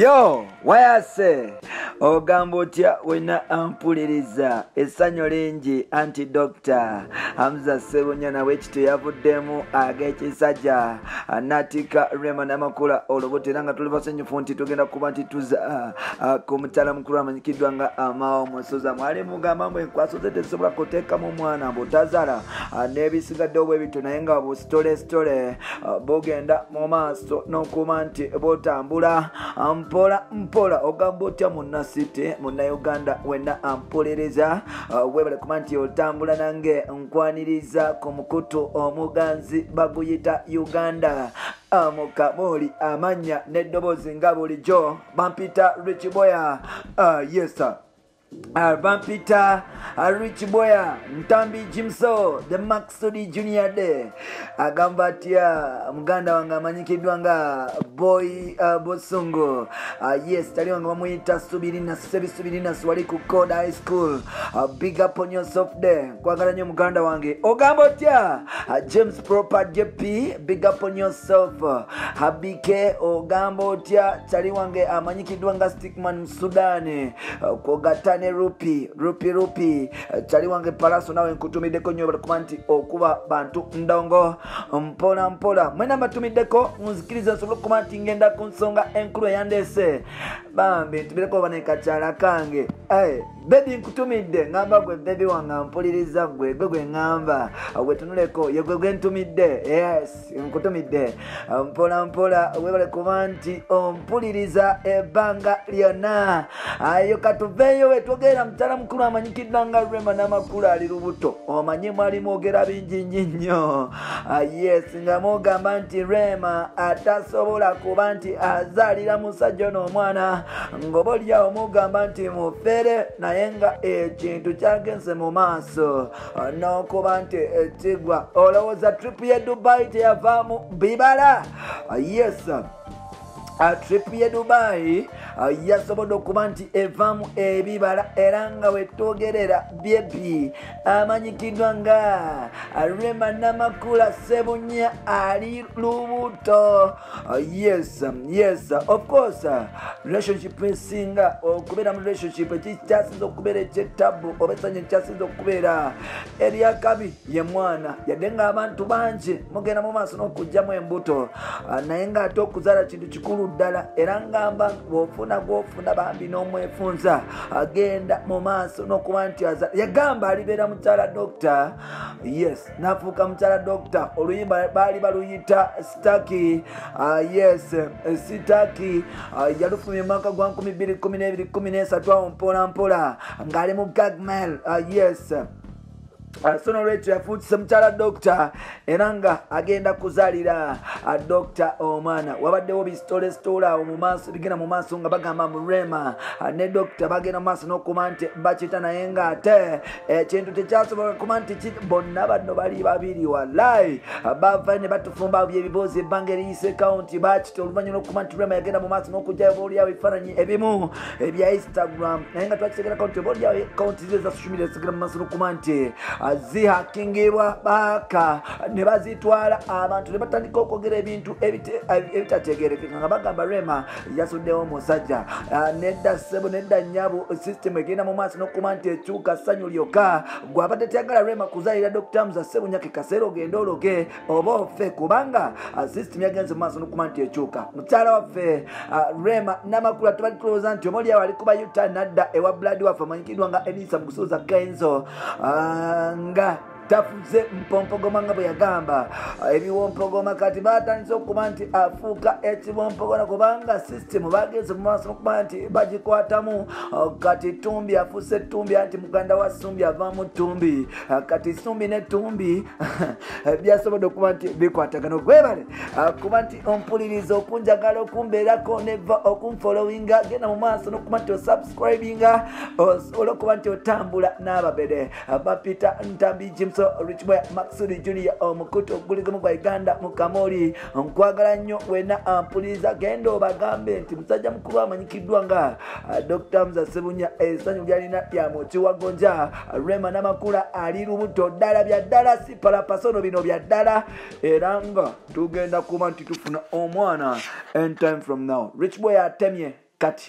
Yo, wayase ogamba otya wena ampuliriza essanyu lingi anti Dr. Hamza Ssebunya nawe ekito yavuddemu ag'ekisajja anatika Rema Namakula olubuto era nga tuli basanyufu nti tugenda kuba nti tuza ku mukyala mukulu amanyikiddwa nga Amao Musoza mwali mugamba mbu enkwaso ze tezisobola kuteekamu omwana mbutazaala n'ebisigadde obwebito naye nga busitole bugenda mu maaso n'okuba nti butambula mpola ogamba otya munnasite munnayuganda wenna ampuliriza webale kuba nti otambula nange nkwaniriza ku mukutu omuganzi baguyita Uganda Mukamuli amanya n'eddoboozi nga bulijjo bampita Rich Boya yes sir. Bampita Rich Boya Ntambi Jimso the Maxudi Junior Day agamba atya muganda wange amanyikiddwa nga Boy Bosungo yes tali wange bamuyita Subirina wali ku Code High School big up on yourself there kwagala nnyo muganda wange ogamba otya James Proper JP big up on yourself Habike ogamba otya tali wange amanyikiddwa nga Stickman Sudan kogatane rupi chali wange Palaso nawe nkutumiddeko nnyo balikuba nti okuba bantu ndongo mpola mwena mbatumiddeko munzikiriza nsobole okuba nti ngenda ku nsonga enkulu eyandeese bambi ntubireko banekakyala kange bebi nkutumidde ngamba gwe bebi wange mpuliriza gwe ngamba wetunuleko yegwe gwe ntumidde yes nkutumidde mpola webale kuba nti ompuliriza ebbanga lyonna ayo katuveeyo wetwogera mukyala mukulu amanyikiddwa nga Rema Namakula ali lubuto omanye mwali mwogera bingi nnyo yes nga mugamba nti Rema atasobola kuba nti azaalira musajja ono omwana ngoba olyawo mugamba nti mufere naye nga ekintu kyagenze mu maaso n'okuba nti ekigwa olowooza trip ye Dubai teyavaamu bibala yes trip ye Dubai yasobodde okuba nti evaamu ebibala era nga wetwogerera byebi amanyikiddwa nga Rema Namakula Ssebunya ali lubuto yes of course relationship esinga okubeera mu relationship ekikyasinza okubeera ekyetabu oba essanyu ekikyasinza okubeera eryakabi ye mwana yadde nga abantu bangi mugenda mu maaso n'okugjamu embuto naye ng'ate okuzaala kintu kikulu ddala era ngamba gwofuna bambi n'omwefunza agenda mu maaso n'okuba nti yagamba alibeera mukyala Dr. yes nafuuka mukyala Dr. oluyimba baali baluyita Staki yes Sitaki yalufumye mu mwaka gwa 2012-13 awo mpola ng'ali mu Gagmel yes sono lwekyo yafuutise mukyala Dr. era nga agenda kuzaalira Dr. omwana wabaddewo bisitole awo mu maaso bigenda mu maaso nga bagamba mu Rema ne Dr. bagenda mu maaso n'okuba nti bakita naye ng'ate ekintu tekyasobola kuba nti bonna banno bali babiri wallahi bava ne batufumba byebiboozi ebbanga eriyise kawunti bakita oluvannyuma lw'okuba nti Rema yagenda mu maaso n'okugjayo boolyawo ebifaananyi ebimu ebya Instagram naye nga twakitegerako nti boolyawo kawunti ze za social media zigenda mu maaso n'okuba nti zihakingibwa baka ne bazitwala abantu ne batandika okwogera ebintu ebitategerekeka nga bagamba Rema yasuddewo omusajja nedda ssebo nedda nnyabo system egenda mu maaso n'okuba nti ekyuka ssanyu lyokka gwabadde teyagala Rema kuzaalira Dr. Hamza Ssebunya ke kaseera ogenda ologe oba ofe kubanga system yagenze mu maaso n'okuba nti ekyuka mukyala waffe Rema Namakula tubali tulowooza nti omulyawo ali kuba yuta nadda ewa blood waffe amanyikiddwa nga Elisa Mukusoza Kenzo nga tafuze mpompogoma nga bwe yagamba ebiwompogoma kati batandise okuba nti afuuka ekibompogoma kubanga system bagenze mu maaso n'okuba nti bagikwatamu kati Tumbi afuuse Tumbi anti muganda wa Sumbi avaamu Tumbi kati Sumbi ne Tumbi byasobodde okuba nti bikwatagana gwebale kuba nti ompuliriza okunjagala okumbeerako neva okumfollowinga genda mu maaso n'okuba nti osubscribinga olw'okuba nti otambula n'ababede bapita Ntambi Jimso Rich Boya Maxudi Junior omukutu oguligamu gwa Uganda Mukamuli nkwagala nnyo wena ampuliriza genda obagambe nti musajja mukulu amanyikiddwa nga Dr. Hamza Ssebunya essanyu lyalina lyamukiwagonja Rema Namakula ali lubuto ddala bya ddala si palapasono bino bya ddala era nga tugenda kuba nti tufuna omwana anytime from now. Rich Boya atemye kati